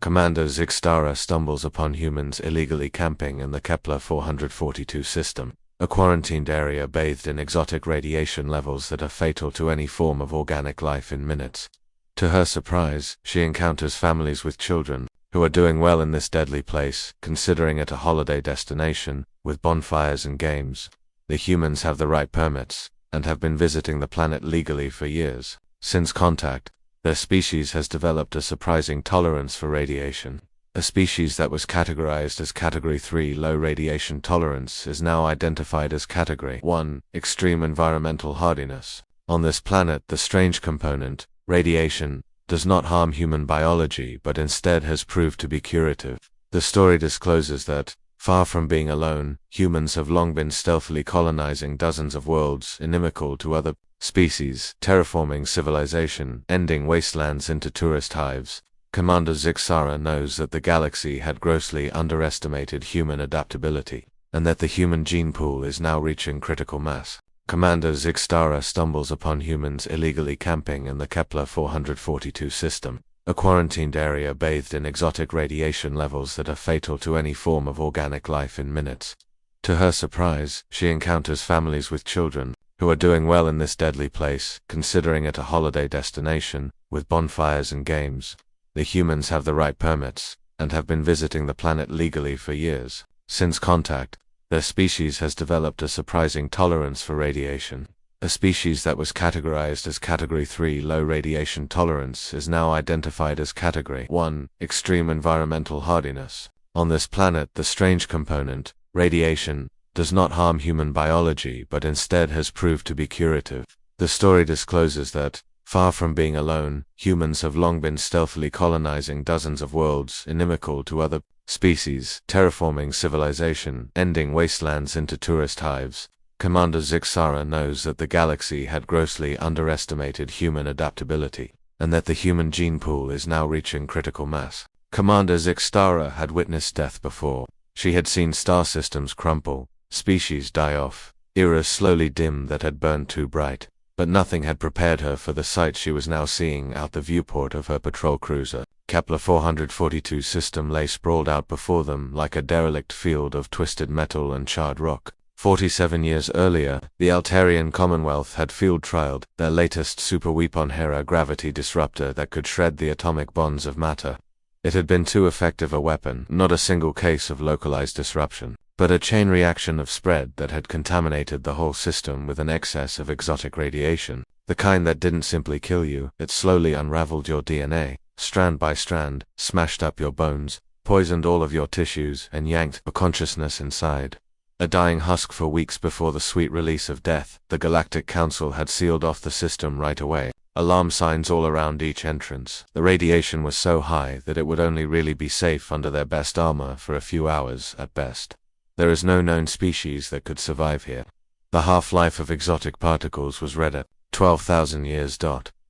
Commander Zixtara stumbles upon humans illegally camping in the Kepler 442 system, a quarantined area bathed in exotic radiation levels that are fatal to any form of organic life in minutes. To her surprise, she encounters families with children, who are doing well in this deadly place, considering it a holiday destination, with bonfires and games. The humans have the right permits, and have been visiting the planet legally for years. Since contact, their species has developed a surprising tolerance for radiation. A species that was categorized as Category 3 low radiation tolerance is now identified as Category 1 extreme environmental hardiness. On this planet, the strange component, radiation, does not harm human biology but instead has proved to be curative. The story discloses that, far from being alone, humans have long been stealthily colonizing dozens of worlds inimical to other species, terraforming civilization, ending wastelands into tourist hives. Commander Zixtara knows that the galaxy had grossly underestimated human adaptability, and that the human gene pool is now reaching critical mass. Commander Zixtara stumbles upon humans illegally camping in the Kepler 442 system, a quarantined area bathed in exotic radiation levels that are fatal to any form of organic life in minutes. To her surprise, she encounters families with children, who are doing well in this deadly place, considering it a holiday destination, with bonfires and games. The humans have the right permits, and have been visiting the planet legally for years. Since contact, their species has developed a surprising tolerance for radiation. A species that was categorized as Category 3 low radiation tolerance is now identified as Category 1 extreme environmental hardiness. On this planet, the strange component, radiation, does not harm human biology but instead has proved to be curative. The story discloses that, far from being alone, humans have long been stealthily colonizing dozens of worlds inimical to other species, terraforming civilization, ending wastelands into tourist hives. Commander Zixtara knows that the galaxy had grossly underestimated human adaptability, and that the human gene pool is now reaching critical mass. Commander Zixtara had witnessed death before. She had seen star systems crumple, species die off, eras slowly dim that had burned too bright. But nothing had prepared her for the sight she was now seeing out the viewport of her patrol cruiser. Kepler 442 system lay sprawled out before them like a derelict field of twisted metal and charred rock. 47 years earlier, the Altarian Commonwealth had field-trialed their latest superweapon Hera gravity disruptor that could shred the atomic bonds of matter. It had been too effective a weapon, not a single case of localized disruption, but a chain reaction of spread that had contaminated the whole system with an excess of exotic radiation. The kind that didn't simply kill you, it slowly unraveled your DNA, strand by strand, smashed up your bones, poisoned all of your tissues, and yanked a consciousness inside. A dying husk for weeks before the sweet release of death, the Galactic Council had sealed off the system right away. Alarm signs all around each entrance. The radiation was so high that it would only really be safe under their best armor for a few hours at best. There is no known species that could survive here. The half-life of exotic particles was read at 12,000 years.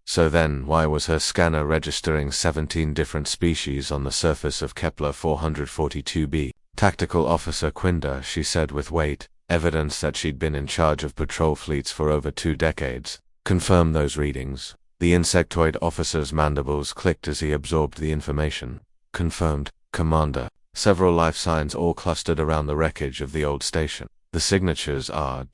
So then, why was her scanner registering 17 different species on the surface of Kepler 442b? Tactical Officer Quinder, she said with weight, evidence that she'd been in charge of patrol fleets for over 2 decades. Confirm those readings. The insectoid officer's mandibles clicked as he absorbed the information. Confirmed, Commander. Several life signs all clustered around the wreckage of the old station. The signatures are ...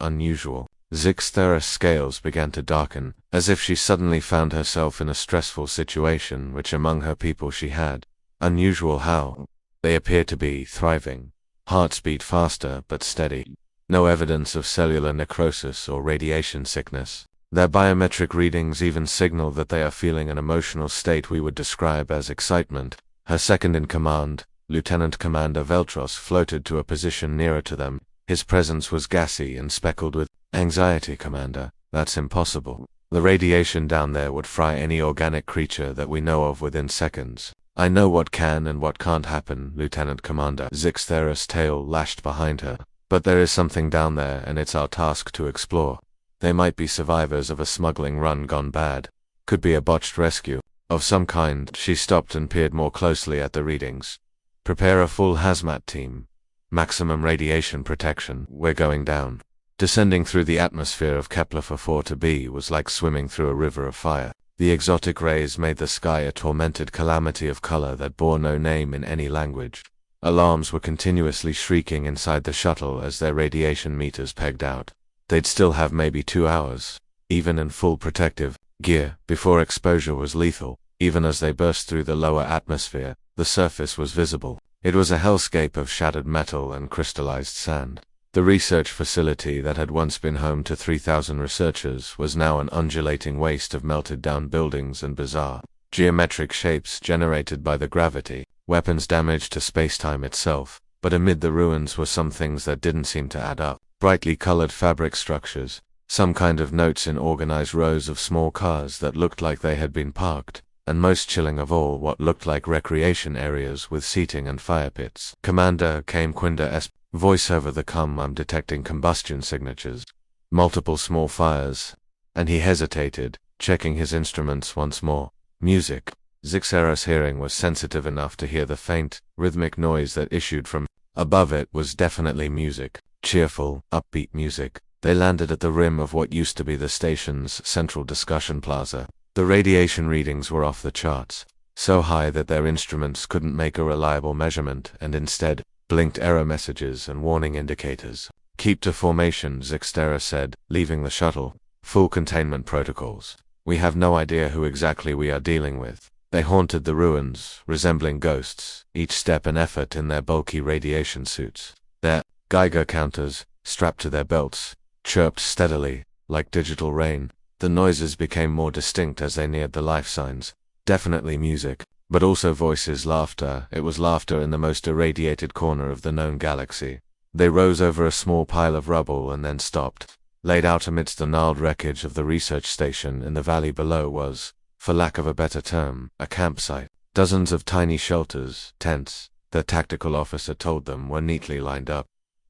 unusual. Zixtara's scales began to darken, as if she suddenly found herself in a stressful situation which among her people she had. Unusual how? They appear to be thriving. Hearts beat faster but steady. No evidence of cellular necrosis or radiation sickness. Their biometric readings even signal that they are feeling an emotional state we would describe as excitement. Her second-in-command, Lieutenant Commander Veltros, floated to a position nearer to them. His presence was gassy and speckled with anxiety. Commander, that's impossible. The radiation down there would fry any organic creature that we know of within seconds. I know what can and what can't happen, Lieutenant Commander. Zixtara's tail lashed behind her. But there is something down there and it's our task to explore. They might be survivors of a smuggling run gone bad. Could be a botched rescue of some kind. She stopped and peered more closely at the readings. Prepare a full hazmat team. Maximum radiation protection. We're going down. Descending through the atmosphere of Kepler 442b was like swimming through a river of fire. The exotic rays made the sky a tormented calamity of color that bore no name in any language. Alarms were continuously shrieking inside the shuttle as their radiation meters pegged out. They'd still have maybe 2 hours, even in full protective gear, before exposure was lethal. Even as they burst through the lower atmosphere, the surface was visible. It was a hellscape of shattered metal and crystallized sand. The research facility that had once been home to 3,000 researchers was now an undulating waste of melted-down buildings and bizarre, geometric shapes generated by the gravity, weapons damage to space-time itself. But amid the ruins were some things that didn't seem to add up. Brightly colored fabric structures, some kind of notes in organized rows of small cars that looked like they had been parked, and most chilling of all, what looked like recreation areas with seating and fire pits. Commander came Quinder's voice over the comm. I'm detecting combustion signatures. Multiple small fires. And he hesitated, checking his instruments once more. Music. Zixera's hearing was sensitive enough to hear the faint, rhythmic noise that issued from above. It was definitely music. Cheerful, upbeat music. They landed at the rim of what used to be the station's central discussion plaza. The radiation readings were off the charts, so high that their instruments couldn't make a reliable measurement and instead blinked error messages and warning indicators. Keep to formation, Zixera said, leaving the shuttle. Full containment protocols. We have no idea who exactly we are dealing with. They haunted the ruins, resembling ghosts, each step an effort in their bulky radiation suits. Their Geiger counters, strapped to their belts, chirped steadily, like digital rain. The noises became more distinct as they neared the life signs. Definitely music, but also voices, laughter. It was laughter in the most irradiated corner of the known galaxy. They rose over a small pile of rubble and then stopped. Laid out amidst the gnarled wreckage of the research station in the valley below was, for lack of a better term, a campsite. Dozens of tiny shelters, tents, the tactical officer told them, were neatly lined up.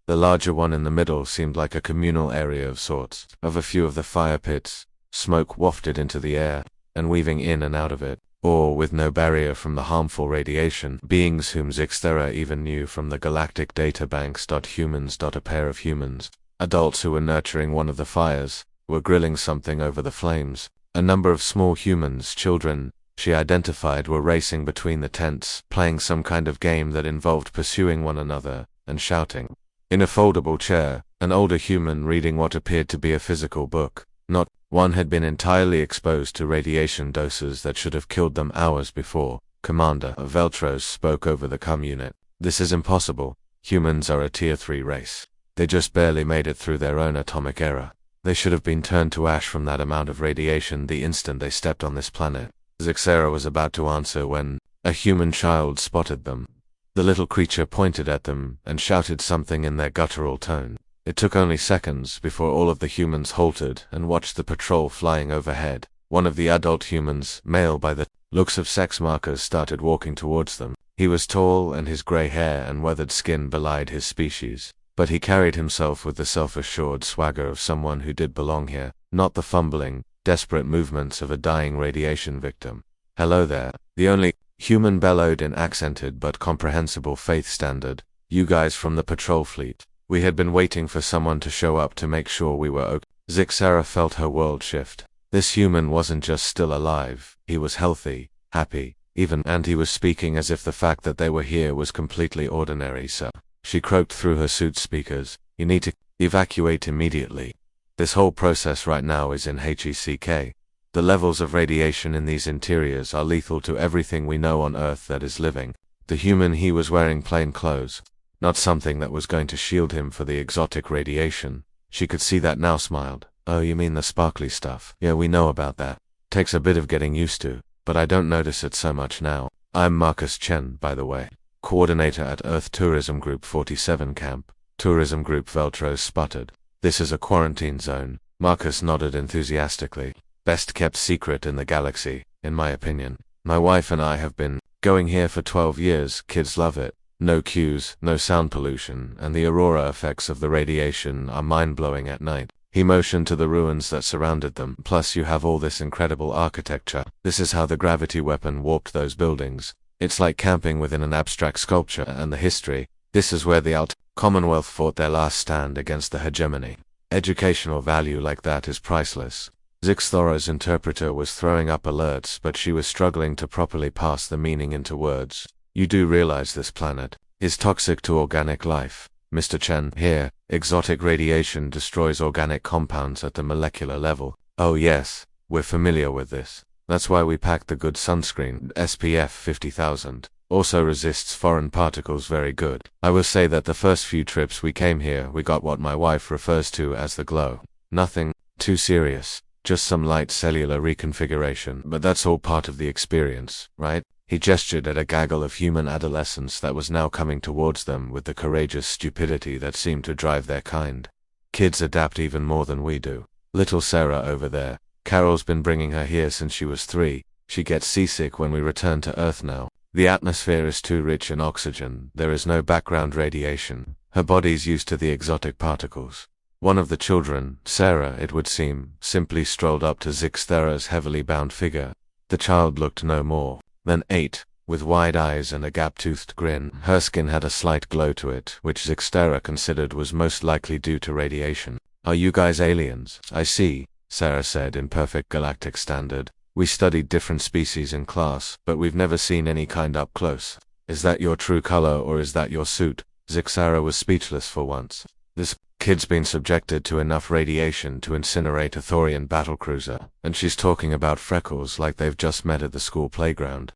The larger one in the middle seemed like a communal area of sorts. Of a few of the fire pits, smoke wafted into the air, and weaving in and out of it, or with no barrier from the harmful radiation, beings whom Zixera even knew from the Galactic databanks. Humans. A pair of humans, adults who were nurturing one of the fires, were grilling something over the flames. A number of small humans, children, she identified, were racing between the tents, playing some kind of game that involved pursuing one another and shouting. In a foldable chair, an older human reading what appeared to be a physical book. Not one had been entirely exposed to radiation doses that should have killed them hours before. Commander Veltros spoke over the comm unit. This is impossible. Humans are a Tier 3 race. They just barely made it through their own atomic era. They should have been turned to ash from that amount of radiation the instant they stepped on this planet. Zixera was about to answer when a human child spotted them. The little creature pointed at them and shouted something in their guttural tone. It took only seconds before all of the humans halted and watched the patrol flying overhead. One of the adult humans, male by the looks of sex markers, started walking towards them. He was tall and his gray hair and weathered skin belied his species, but he carried himself with the self-assured swagger of someone who did belong here, not the fumbling, desperate movements of a dying radiation victim. "Hello there," the only human bellowed in accented but comprehensible faith standard. "You guys from the patrol fleet. We had been waiting for someone to show up to make sure we were okay." Zixera felt her world shift. This human wasn't just still alive, he was healthy, happy, even, and he was speaking as if the fact that they were here was completely ordinary. "Sir," she croaked through her suit speakers, "you need to evacuate immediately. This whole process right now is in HECK. The levels of radiation in these interiors are lethal to everything we know on Earth that is living." The human, he was wearing plain clothes, not something that was going to shield him for the exotic radiation. She could see that now, smiled. "Oh, you mean the sparkly stuff? Yeah, we know about that. Takes a bit of getting used to, but I don't notice it so much now. I'm Marcus Chen, by the way, coordinator at Earth Tourism Group 47 Camp." Tourism Group, Veltros sputtered. "This is a quarantine zone." Marcus nodded enthusiastically. "Best kept secret in the galaxy, in my opinion. My wife and I have been going here for 12 years. Kids love it. No cues, no sound pollution, and the aurora effects of the radiation are mind-blowing at night." He motioned to the ruins that surrounded them. "Plus you have all this incredible architecture. This is how the gravity weapon warped those buildings. It's like camping within an abstract sculpture. And the history. This is where the Commonwealth fought their last stand against the hegemony. Educational value like that is priceless." Zixthara's interpreter was throwing up alerts, but she was struggling to properly pass the meaning into words. You do realize this planet is toxic to organic life, Mr. Chen. Here, exotic radiation destroys organic compounds at the molecular level. Oh yes, we're familiar with this. That's why we packed the good sunscreen, SPF 50,000. Also resists foreign particles very good. I will say that the first few trips we came here, we got what my wife refers to as the glow. Nothing too serious, just some light cellular reconfiguration, but that's all part of the experience, right? He gestured at a gaggle of human adolescents that was now coming towards them with the courageous stupidity that seemed to drive their kind. Kids adapt even more than we do. Little Sarah over there, Carol's been bringing her here since she was 3. She gets seasick when we return to Earth now. The atmosphere is too rich in oxygen, there is no background radiation. Her body's used to the exotic particles. One of the children, Sarah it would seem, simply strolled up to Zixthara's heavily bound figure. The child looked no more than 8, with wide eyes and a gap-toothed grin. Her skin had a slight glow to it, which Zixthara considered was most likely due to radiation. Are you guys aliens? I see, Sarah said in perfect galactic standard. We studied different species in class, but we've never seen any kind up close. Is that your true color or is that your suit? Zixthara was speechless for once. This kid's been subjected to enough radiation to incinerate a Thorian battlecruiser, and she's talking about freckles like they've just met at the school playground.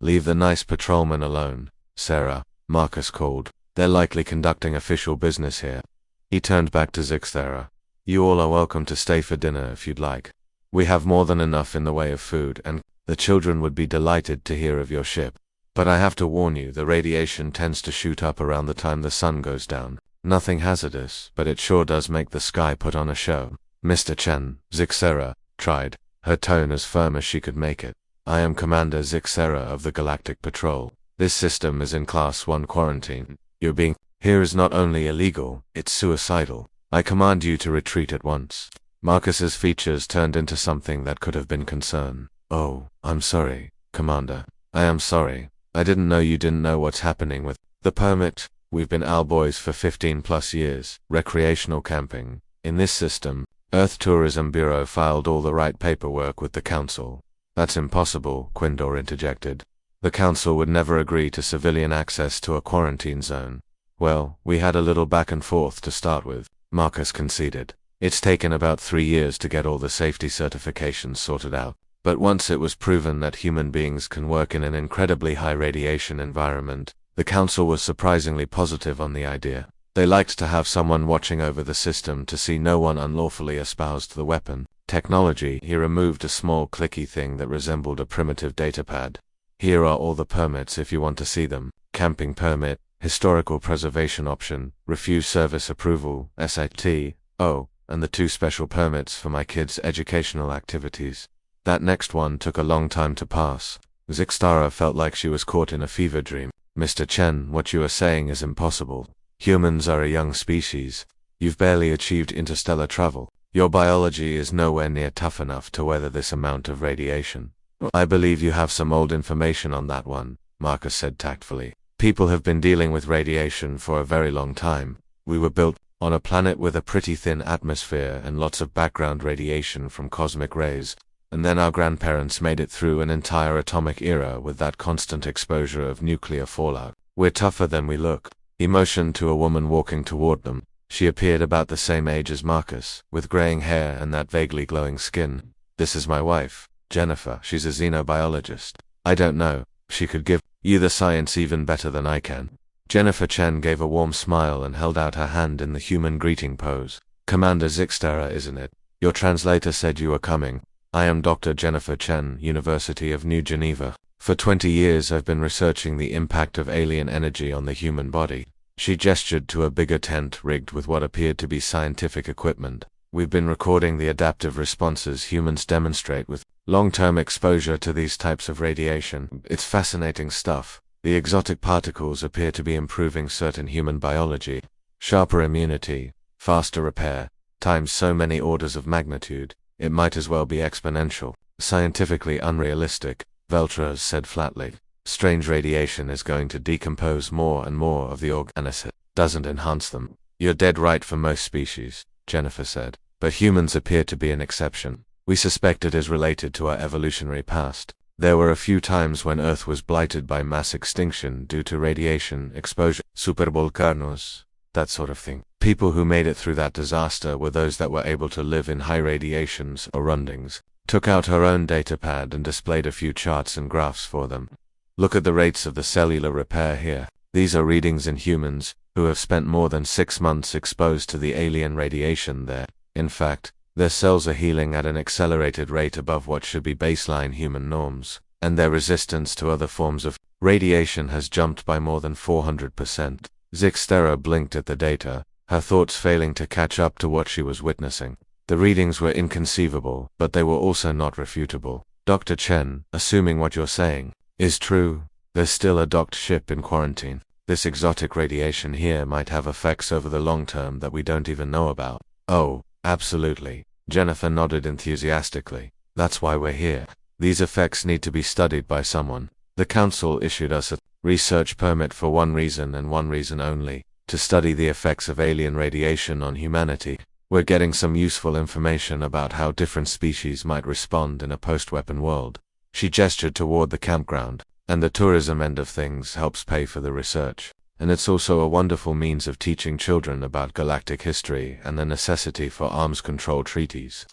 Leave the nice patrolman alone, Sarah, Marcus called. They're likely conducting official business here. He turned back to Zixthara. You all are welcome to stay for dinner if you'd like. We have more than enough in the way of food, and the children would be delighted to hear of your ship. But I have to warn you, the radiation tends to shoot up around the time the sun goes down. Nothing hazardous, but it sure does make the sky put on a show. Mr. Chen, Zixthara tried, her tone as firm as she could make it. I am Commander Zixthara of the Galactic Patrol. This system is in Class 1 quarantine. Your being here is not only illegal, it's suicidal. I command you to retreat at once. Marcus's features turned into something that could have been concern. Oh, I'm sorry, Commander. I am sorry. I didn't know you didn't know what's happening with the permit. We've been Owlboys for 15+ years, recreational camping. In this system, Earth Tourism Bureau filed all the right paperwork with the Council. That's impossible, Quindor interjected. The Council would never agree to civilian access to a quarantine zone. Well, we had a little back and forth to start with, Marcus conceded. It's taken about 3 years to get all the safety certifications sorted out. But once it was proven that human beings can work in an incredibly high radiation environment, the Council was surprisingly positive on the idea. They liked to have someone watching over the system to see no one unlawfully espoused the weapon technology. He removed a small clicky thing that resembled a primitive datapad. Here are all the permits if you want to see them. Camping permit, historical preservation option, refuse service approval, SIT, and the 2 special permits for my kids' educational activities. That next one took a long time to pass. Zixthara felt like she was caught in a fever dream. Mr. Chen, what you are saying is impossible. Humans are a young species. You've barely achieved interstellar travel. Your biology is nowhere near tough enough to weather this amount of radiation. I believe you have some old information on that one, Marcus said tactfully. People have been dealing with radiation for a very long time. We were built on a planet with a pretty thin atmosphere and lots of background radiation from cosmic rays, and then our grandparents made it through an entire atomic era with that constant exposure of nuclear fallout. We're tougher than we look. He motioned to a woman walking toward them. She appeared about the same age as Marcus, with graying hair and that vaguely glowing skin. This is my wife, Jennifer. She's a xenobiologist. I don't know, she could give you the science even better than I can. Jennifer Chen gave a warm smile and held out her hand in the human greeting pose. Commander Zixthara, isn't it? Your translator said you were coming. I am Dr. Jennifer Chen, University of New Geneva. For 20 years I've been researching the impact of alien energy on the human body. She gestured to a bigger tent rigged with what appeared to be scientific equipment. We've been recording the adaptive responses humans demonstrate with long-term exposure to these types of radiation. It's fascinating stuff. The exotic particles appear to be improving certain human biology. Sharper immunity, faster repair, times so many orders of magnitude. It might as well be exponential. Scientifically unrealistic, Veltras said flatly. Strange radiation is going to decompose more and more of the organisms. It doesn't enhance them. You're dead right for most species, Jennifer said. But humans appear to be an exception. We suspect it is related to our evolutionary past. There were a few times when Earth was blighted by mass extinction due to radiation exposure, supervolcanos, that sort of thing. People who made it through that disaster were those that were able to live in high radiations surroundings. Took out her own datapad and displayed a few charts and graphs for them. Look at the rates of the cellular repair here. These are readings in humans who have spent more than 6 months exposed to the alien radiation there. In fact, their cells are healing at an accelerated rate above what should be baseline human norms, and their resistance to other forms of radiation has jumped by more than 400%. Zixtera blinked at the data, her thoughts failing to catch up to what she was witnessing. The readings were inconceivable, but they were also not refutable. Dr. Chen, assuming what you're saying is true, there's still a docked ship in quarantine. This exotic radiation here might have effects over the long term that we don't even know about. Oh, absolutely. Jennifer nodded enthusiastically. That's why we're here. These effects need to be studied by someone. The Council issued us a research permit for one reason and one reason only, to study the effects of alien radiation on humanity. We're getting some useful information about how different species might respond in a post-weapon world. She gestured toward the campground, and the tourism end of things helps pay for the research. And it's also a wonderful means of teaching children about galactic history and the necessity for arms control treaties.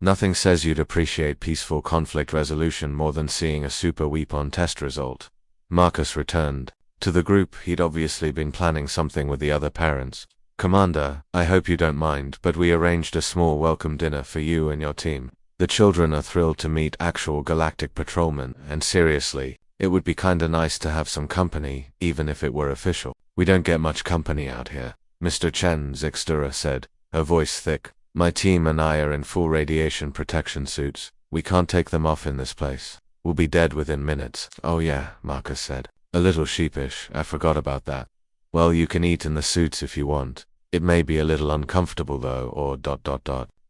Nothing says you'd appreciate peaceful conflict resolution more than seeing a super weapon test result. Marcus returned. To the group, he'd obviously been planning something with the other parents. Commander, I hope you don't mind, but we arranged a small welcome dinner for you and your team. The children are thrilled to meet actual galactic patrolmen, and seriously, it would be kinda nice to have some company, even if it were official. We don't get much company out here, Mr. Chen, Zixtera said, her voice thick. My team and I are in full radiation protection suits. We can't take them off in this place. We'll be dead within minutes. Oh yeah, Marcus said. A little sheepish, I forgot about that. Well, you can eat in the suits if you want. It may be a little uncomfortable though, or ...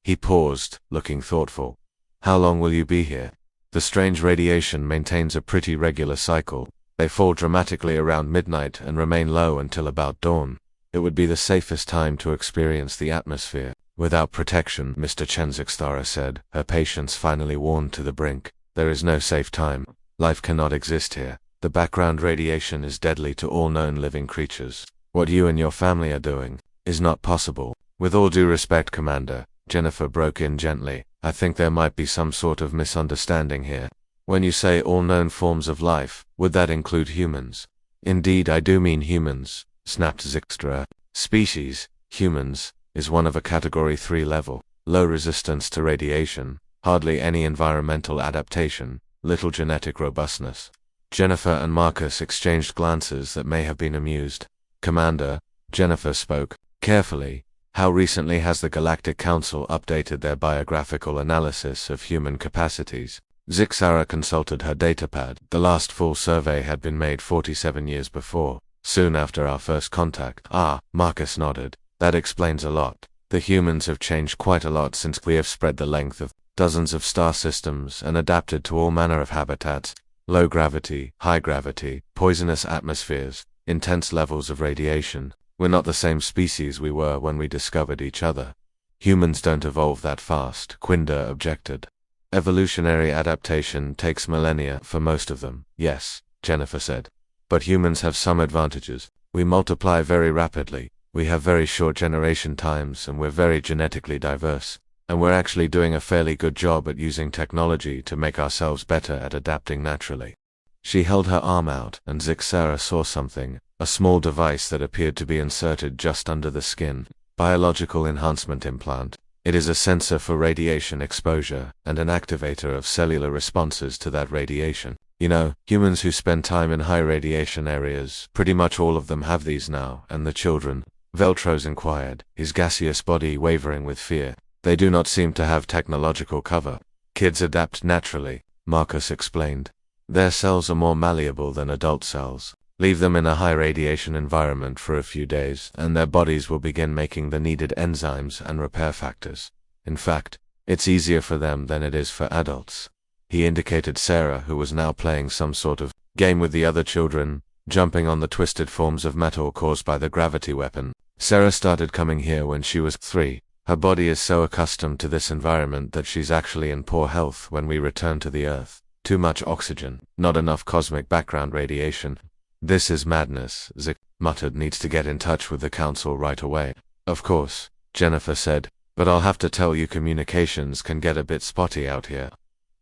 He paused, looking thoughtful. How long will you be here? The strange radiation maintains a pretty regular cycle. They fall dramatically around midnight and remain low until about dawn. It would be the safest time to experience the atmosphere. Without protection, Mr. Chenzixthara said, her patience finally worn to the brink. There is no safe time. Life cannot exist here. The background radiation is deadly to all known living creatures. What you and your family are doing is not possible. With all due respect, Commander, Jennifer broke in gently, I think there might be some sort of misunderstanding here. When you say all known forms of life, would that include humans? Indeed, I do mean humans, snapped Zixtera. Species, humans, is one of a Category 3 level, low resistance to radiation, hardly any environmental adaptation, little genetic robustness. Jennifer and Marcus exchanged glances that may have been amused. Commander, Jennifer spoke, carefully, how recently has the Galactic Council updated their biographical analysis of human capacities? Zixtera consulted her datapad. The last full survey had been made 47 years before, soon after our first contact. Ah, Marcus nodded. That explains a lot. The humans have changed quite a lot since we have spread the length of dozens of star systems and adapted to all manner of habitats. Low gravity, high gravity, poisonous atmospheres, intense levels of radiation. We're not the same species we were when we discovered each other. Humans don't evolve that fast, Quinder objected. Evolutionary adaptation takes millennia for most of them, yes, Jennifer said. But humans have some advantages. We multiply very rapidly, we have very short generation times, and we're very genetically diverse. And we're actually doing a fairly good job at using technology to make ourselves better at adapting naturally. She held her arm out, and Zixtera saw something, a small device that appeared to be inserted just under the skin. Biological enhancement implant. It is a sensor for radiation exposure, and an activator of cellular responses to that radiation. You know, humans who spend time in high radiation areas, pretty much all of them have these now, and the children? Veltros inquired, his gaseous body wavering with fear. They do not seem to have technological cover. Kids adapt naturally, Marcus explained. Their cells are more malleable than adult cells. Leave them in a high radiation environment for a few days, and their bodies will begin making the needed enzymes and repair factors. In fact, it's easier for them than it is for adults. He indicated Sarah, who was now playing some sort of game with the other children, jumping on the twisted forms of metal caused by the gravity weapon. Sarah started coming here when she was 3. Her body is so accustomed to this environment that she's actually in poor health when we return to the Earth. Too much oxygen, not enough cosmic background radiation. This is madness, Zik muttered. Needs to get in touch with the council right away. Of course, Jennifer said, but I'll have to tell you communications can get a bit spotty out here.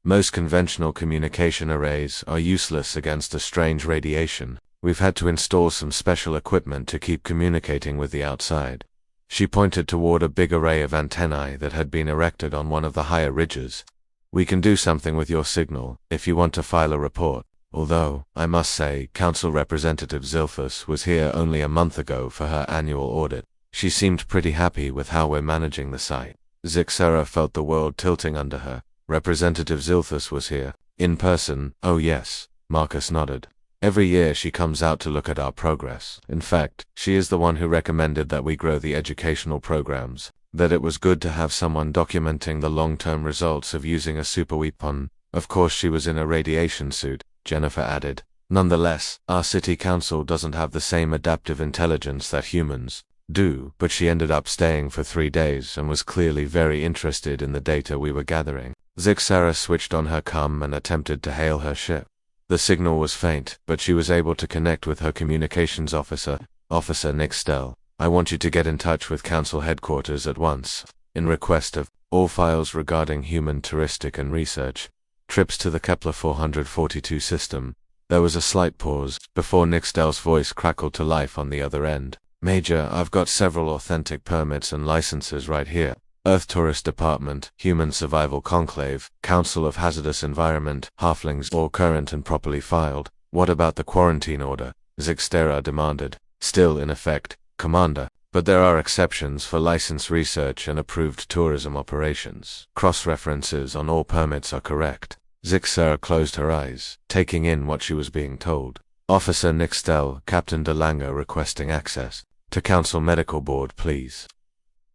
Most conventional communication arrays are useless against the strange radiation. We've had to install some special equipment to keep communicating with the outside. She pointed toward a big array of antennae that had been erected on one of the higher ridges. We can do something with your signal, if you want to file a report. Although, I must say, Council Representative Zilphus was here only a month ago for her annual audit. She seemed pretty happy with how we're managing the site. Zixera felt the world tilting under her. Representative Zilphus was here. In person, oh yes, Marcus nodded. Every year she comes out to look at our progress. In fact, she is the one who recommended that we grow the educational programs, that it was good to have someone documenting the long-term results of using a superweapon. Of course she was in a radiation suit, Jennifer added. Nonetheless, our city council doesn't have the same adaptive intelligence that humans do, but she ended up staying for 3 days and was clearly very interested in the data we were gathering. Zixera switched on her comm and attempted to hail her ship. The signal was faint, but she was able to connect with her communications officer, Officer Nixtel. I want you to get in touch with Council headquarters at once, in request of all files regarding human touristic and research, trips to the Kepler 442 system. There was a slight pause, before Nixtel's voice crackled to life on the other end. Major, I've got several authentic permits and licenses right here. Earth Tourist Department, Human Survival Conclave, Council of Hazardous Environment, Halflings, all current and properly filed. What about the quarantine order? Zixtera demanded. Still in effect, Commander, but there are exceptions for licensed research and approved tourism operations. Cross-references on all permits are correct. Zixtera closed her eyes, taking in what she was being told. Officer Nixtel, Captain DeLanga requesting access. To Council Medical Board, please.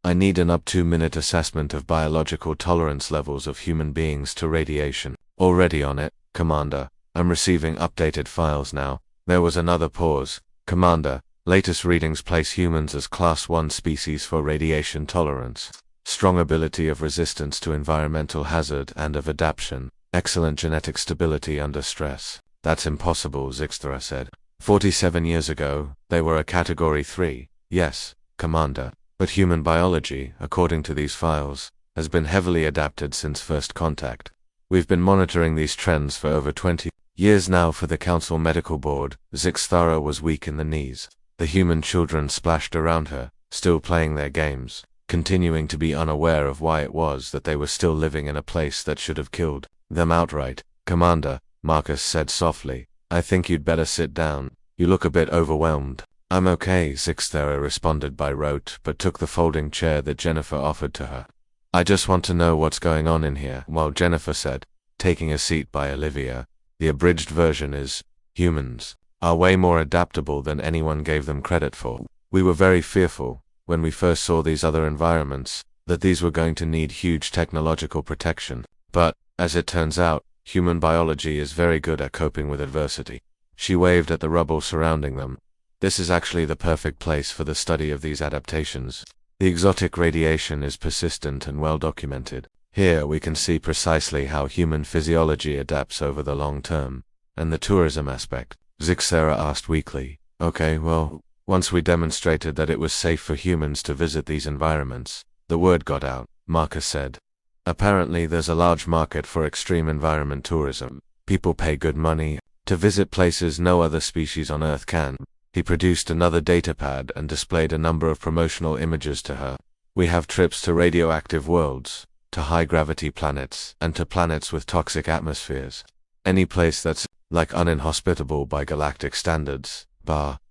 I need an up 2-minute assessment of biological tolerance levels of human beings to radiation. Already on it, Commander. I'm receiving updated files now. There was another pause. Commander, latest readings place humans as Class 1 species for radiation tolerance. Strong ability of resistance to environmental hazard and of adaptation. Excellent genetic stability under stress. That's impossible, Zixtera said. 47 years ago, they were a Category 3. Yes, Commander. But human biology, according to these files, has been heavily adapted since first contact. We've been monitoring these trends for over 20 years now for the Council Medical Board. Zixtara was weak in the knees. The human children splashed around her, still playing their games, continuing to be unaware of why it was that they were still living in a place that should have killed them outright. Commander, Marcus said softly, I think you'd better sit down. You look a bit overwhelmed. I'm okay, Zixtera responded by rote, but took the folding chair that Jennifer offered to her. I just want to know what's going on in here, while Jennifer said, taking a seat by Olivia. The abridged version is, humans are way more adaptable than anyone gave them credit for. We were very fearful, when we first saw these other environments, that these were going to need huge technological protection. But, as it turns out, human biology is very good at coping with adversity. She waved at the rubble surrounding them. This is actually the perfect place for the study of these adaptations. The exotic radiation is persistent and well documented. Here we can see precisely how human physiology adapts over the long term. And the tourism aspect? Zixtera asked weakly. Okay, well, once we demonstrated that it was safe for humans to visit these environments, the word got out, Marcus said. Apparently there's a large market for extreme environment tourism. People pay good money to visit places no other species on Earth can. He produced another datapad and displayed a number of promotional images to her. We have trips to radioactive worlds, to high-gravity planets, and to planets with toxic atmospheres. Any place that's, like, uninhospitable by galactic standards,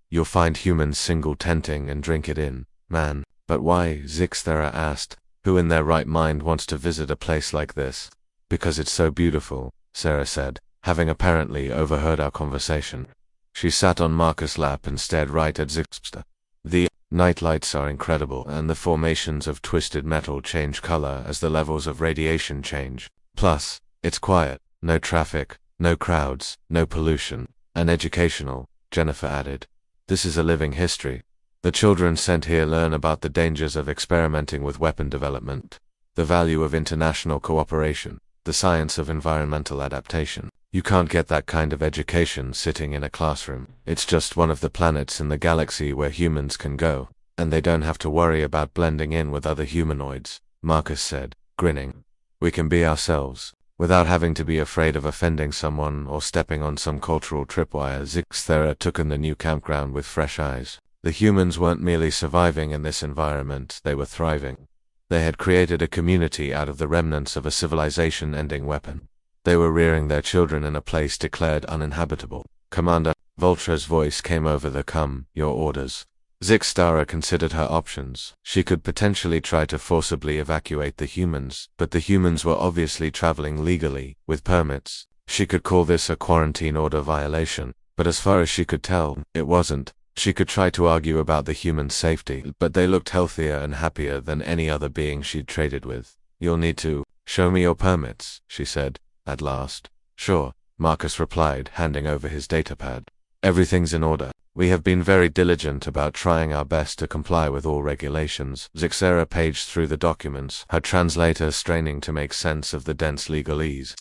you'll find humans single-tenting and drink it in, man. But why, Zixtera asked, who in their right mind wants to visit a place like this? Because it's so beautiful, Sarah said, having apparently overheard our conversation. She sat on Marcus' lap and stared right at Zixtera. The night lights are incredible, and the formations of twisted metal change color as the levels of radiation change. Plus, it's quiet, no traffic, no crowds, no pollution, and educational, Jennifer added. This is a living history. The children sent here learn about the dangers of experimenting with weapon development, the value of international cooperation, the science of environmental adaptation. You can't get that kind of education sitting in a classroom. It's just one of the planets in the galaxy where humans can go, and they don't have to worry about blending in with other humanoids, Marcus said, grinning. We can be ourselves, without having to be afraid of offending someone or stepping on some cultural tripwire. Zixthera took in the new campground with fresh eyes. The humans weren't merely surviving in this environment, they were thriving. They had created a community out of the remnants of a civilization-ending weapon. They were rearing their children in a place declared uninhabitable. Commander, Voltra's voice came over the your orders. Zixtara considered her options. She could potentially try to forcibly evacuate the humans, but the humans were obviously traveling legally, with permits. She could call this a quarantine order violation, but as far as she could tell, it wasn't. She could try to argue about the humans' safety, but they looked healthier and happier than any other being she'd traded with. You'll need to show me your permits, she said, at last. Sure, Marcus replied, handing over his datapad. Everything's in order. We have been very diligent about trying our best to comply with all regulations. Zixera paged through the documents, her translator straining to make sense of the dense legalese.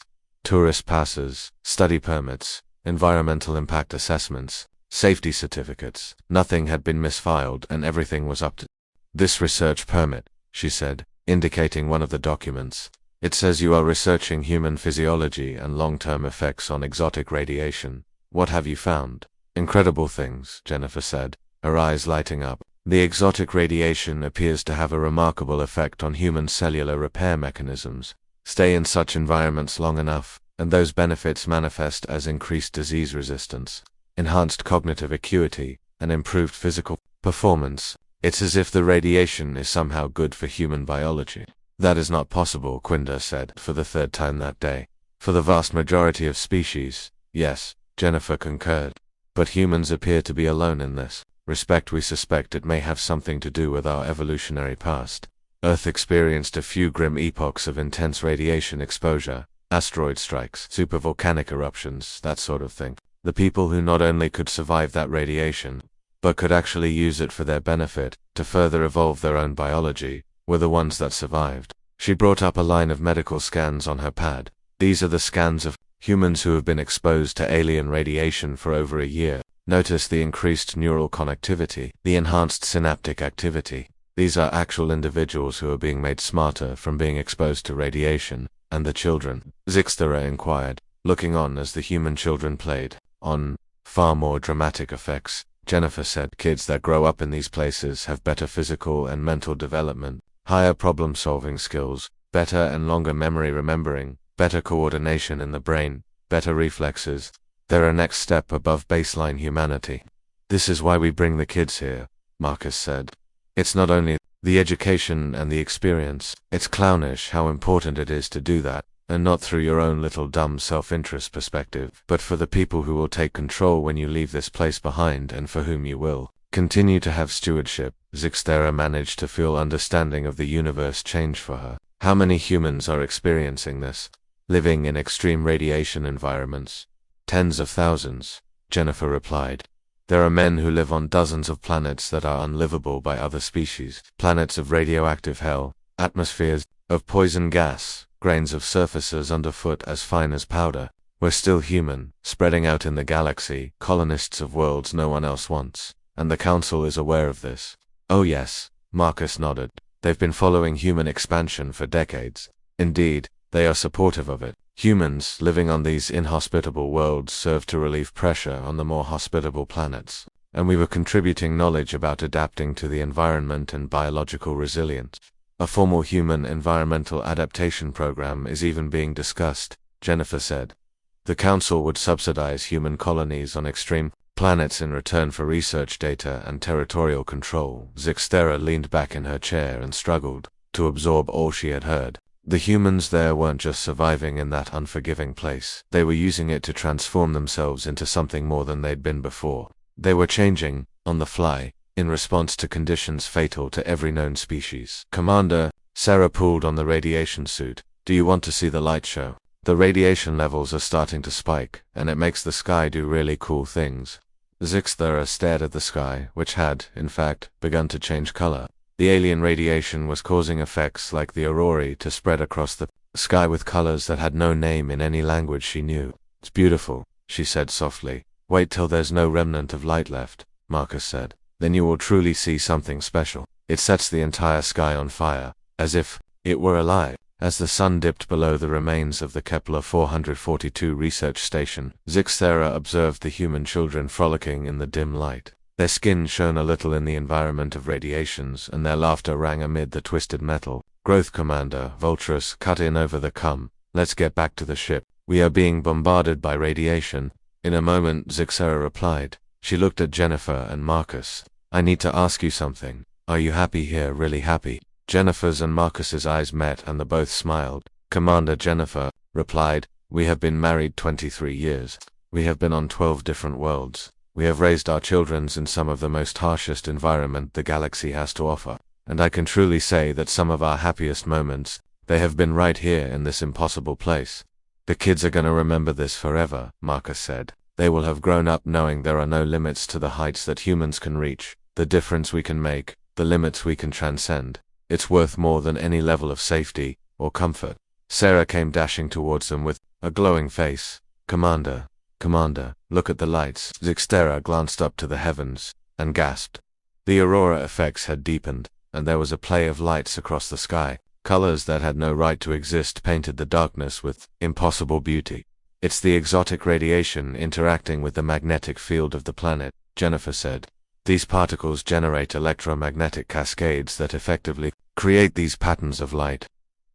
Tourist passes, study permits, environmental impact assessments, safety certificates. Nothing had been misfiled and everything was up to this research permit, she said, indicating one of the documents. It says you are researching human physiology and long-term effects on exotic radiation. What have you found? Incredible things, Jennifer said, her eyes lighting up. The exotic radiation appears to have a remarkable effect on human cellular repair mechanisms. Stay in such environments long enough, and those benefits manifest as increased disease resistance, enhanced cognitive acuity, and improved physical performance. It's as if the radiation is somehow good for human biology. That is not possible, Quinder said, for the third time that day. For the vast majority of species, yes, Jennifer concurred. But humans appear to be alone in this respect. We suspect it may have something to do with our evolutionary past. Earth experienced a few grim epochs of intense radiation exposure, asteroid strikes, supervolcanic eruptions, that sort of thing. The people who not only could survive that radiation, but could actually use it for their benefit, to further evolve their own biology, were the ones that survived. She brought up a line of medical scans on her pad. These are the scans of humans who have been exposed to alien radiation for over a year. Notice the increased neural connectivity, the enhanced synaptic activity. These are actual individuals who are being made smarter from being exposed to radiation. And the children? Zixthera inquired, looking on as the human children played. On far more dramatic effects, Jennifer said. Kids that grow up in these places have better physical and mental development, higher problem-solving skills, better and longer memory remembering, better coordination in the brain, better reflexes. They're a next step above baseline humanity. This is why we bring the kids here, Marcus said. It's not only the education and the experience, it's clownish how important it is to do that, and not through your own little dumb self-interest perspective, but for the people who will take control when you leave this place behind and for whom you will continue to have stewardship. Zixthera managed to feel understanding of the universe change for her. How many humans are experiencing this? Living in extreme radiation environments? Tens of thousands, Jennifer replied. There are men who live on dozens of planets that are unlivable by other species. Planets of radioactive hell, atmospheres of poison gas, grains of surfaces underfoot as fine as powder. We're still human, spreading out in the galaxy, colonists of worlds no one else wants. And the Council is aware of this. Oh yes, Marcus nodded. They've been following human expansion for decades. Indeed, they are supportive of it. Humans living on these inhospitable worlds serve to relieve pressure on the more hospitable planets, and we were contributing knowledge about adapting to the environment and biological resilience. A formal human environmental adaptation program is even being discussed, Jennifer said. The Council would subsidize human colonies on extreme planets in return for research data and territorial control. Zixthera leaned back in her chair and struggled to absorb all she had heard. The humans there weren't just surviving in that unforgiving place. They were using it to transform themselves into something more than they'd been before. They were changing, on the fly, in response to conditions fatal to every known species. Commander, Sarah pulled on the radiation suit. Do you want to see the light show? The radiation levels are starting to spike, and it makes the sky do really cool things. Zixthera stared at the sky, which had, in fact, begun to change color. The alien radiation was causing effects like the aurorae to spread across the sky with colors that had no name in any language she knew. "It's beautiful," she said softly. "Wait till there's no remnant of light left," Marcus said. "Then you will truly see something special. It sets the entire sky on fire, as if it were alive." As the sun dipped below the remains of the Kepler 442 research station, Zixthera observed the human children frolicking in the dim light. Their skin shone a little in the environment of radiations, and their laughter rang amid the twisted metal. "Growth Commander," Vulturus cut in over the cum. "Let's get back to the ship. We are being bombarded by radiation." In a moment, Zixthera replied. She looked at Jennifer and Marcus. "I need to ask you something. Are you happy here, really happy?" Jennifer's and Marcus's eyes met and they both smiled. Commander, Jennifer replied, "We have been married 23 years. We have been on 12 different worlds. We have raised our children in some of the most harshest environment the galaxy has to offer. And I can truly say that some of our happiest moments, they have been right here in this impossible place." "The kids are gonna remember this forever," Marcus said. "They will have grown up knowing there are no limits to the heights that humans can reach, the difference we can make, the limits we can transcend. It's worth more than any level of safety or comfort." Sarah came dashing towards them with a glowing face. Commander, look at the lights." Zixthera glanced up to the heavens and gasped. The aurora effects had deepened, and there was a play of lights across the sky. Colors that had no right to exist painted the darkness with impossible beauty. "It's the exotic radiation interacting with the magnetic field of the planet," Jennifer said. "These particles generate electromagnetic cascades that effectively create these patterns of light.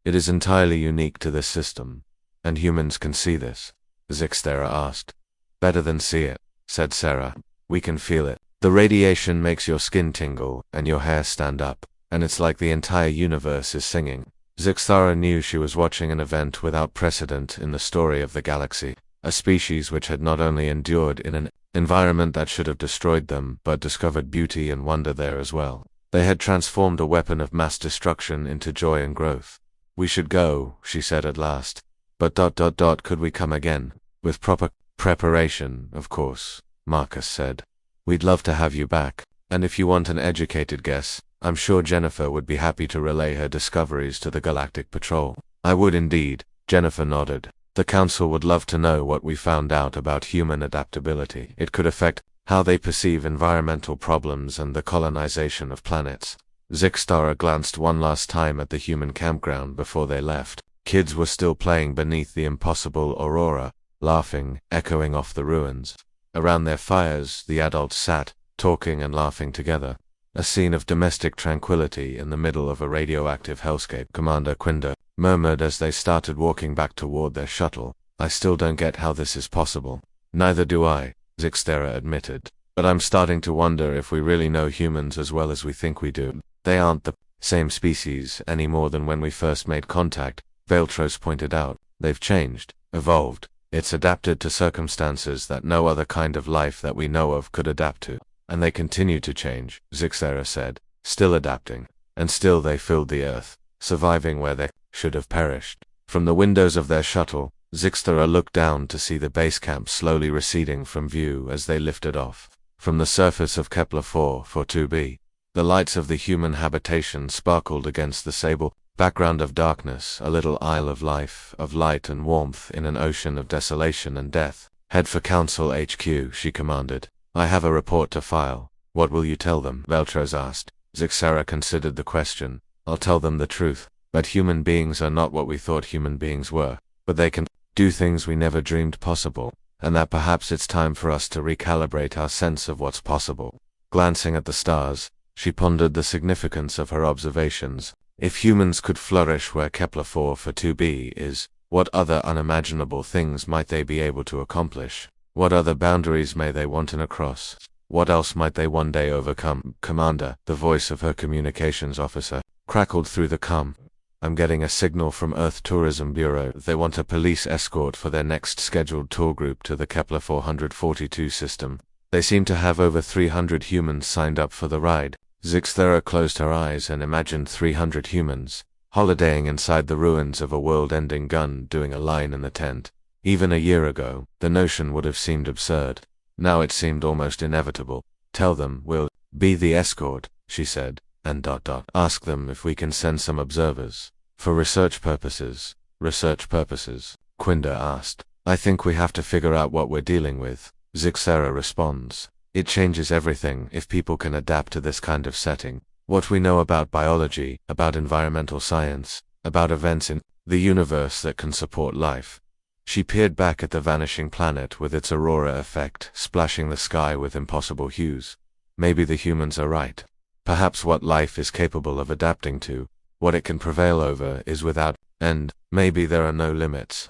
It is entirely unique to this system. And humans can see this?" Zixthera asked. "Better than see it," said Sarah. "We can feel it. The radiation makes your skin tingle and your hair stand up, and it's like the entire universe is singing." Zixthera knew she was watching an event without precedent in the story of the galaxy, a species which had not only endured in an environment that should have destroyed them, but discovered beauty and wonder there as well. They had transformed a weapon of mass destruction into joy and growth. "We should go," she said at last. "But could we come again? With proper preparation, of course," Marcus said. "We'd love to have you back, and if you want an educated guess, I'm sure Jennifer would be happy to relay her discoveries to the Galactic Patrol." "I would indeed," Jennifer nodded. "The Council would love to know what we found out about human adaptability. It could affect how they perceive environmental problems and the colonization of planets." Zixthera glanced one last time at the human campground before they left. Kids were still playing beneath the impossible aurora, laughing, echoing off the ruins. Around their fires, the adults sat, talking and laughing together. A scene of domestic tranquility in the middle of a radioactive hellscape, Commander Quinder murmured as they started walking back toward their shuttle. "I still don't get how this is possible." "Neither do I," Zixthera admitted. "But I'm starting to wonder if we really know humans as well as we think we do. They aren't the same species any more than when we first made contact," Vulturus pointed out. "They've changed, evolved. It's adapted to circumstances that no other kind of life that we know of could adapt to. And they continue to change," Zixthera said. "Still adapting. And still they filled the Earth, surviving where they should have perished." From the windows of their shuttle, Zixthera looked down to see the base camp slowly receding from view as they lifted off. From the surface of Kepler 442b, the lights of the human habitation sparkled against the sable background of darkness, a little isle of life, of light and warmth in an ocean of desolation and death. "Head for Council HQ," she commanded. "I have a report to file." "What will you tell them?" Vulturus asked. Zixthera considered the question. "I'll tell them the truth. But human beings are not what we thought human beings were. But they can do things we never dreamed possible. And that perhaps it's time for us to recalibrate our sense of what's possible." Glancing at the stars, she pondered the significance of her observations. If humans could flourish where Kepler 442b is, what other unimaginable things might they be able to accomplish? What other boundaries may they want to cross? What else might they one day overcome? "Commander," the voice of her communications officer crackled through the com. "I'm getting a signal from Earth Tourism Bureau. They want a police escort for their next scheduled tour group to the Kepler 442 system. They seem to have over 300 humans signed up for the ride." Zixthera closed her eyes and imagined 300 humans, holidaying inside the ruins of a world-ending gun doing a line in the tent. Even a year ago, the notion would have seemed absurd. Now it seemed almost inevitable. "Tell them we'll be the escort," she said, and ask them if we can send some observers. "For research purposes." "Research purposes?" Quinder asked. "I think we have to figure out what we're dealing with," Zixera responds. "It changes everything if people can adapt to this kind of setting. What we know about biology, about environmental science, about events in the universe that can support life." She peered back at the vanishing planet with its aurora effect, splashing the sky with impossible hues. Maybe the humans are right. Perhaps what life is capable of adapting to, what it can prevail over, is without end. Maybe there are no limits.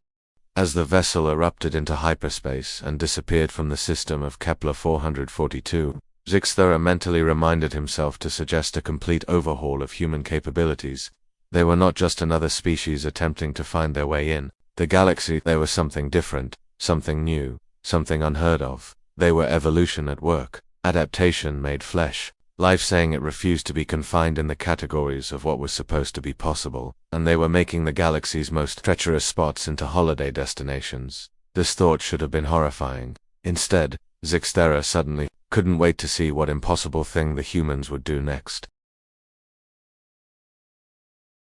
As the vessel erupted into hyperspace and disappeared from the system of Kepler 442, Zixera mentally reminded himself to suggest a complete overhaul of human capabilities. They were not just another species attempting to find their way in the galaxy. They were something different, something new, something unheard of. They were evolution at work, adaptation made flesh, life saying it refused to be confined in the categories of what was supposed to be possible, and they were making the galaxy's most treacherous spots into holiday destinations. This thought should have been horrifying. Instead, Zixera suddenly couldn't wait to see what impossible thing the humans would do next.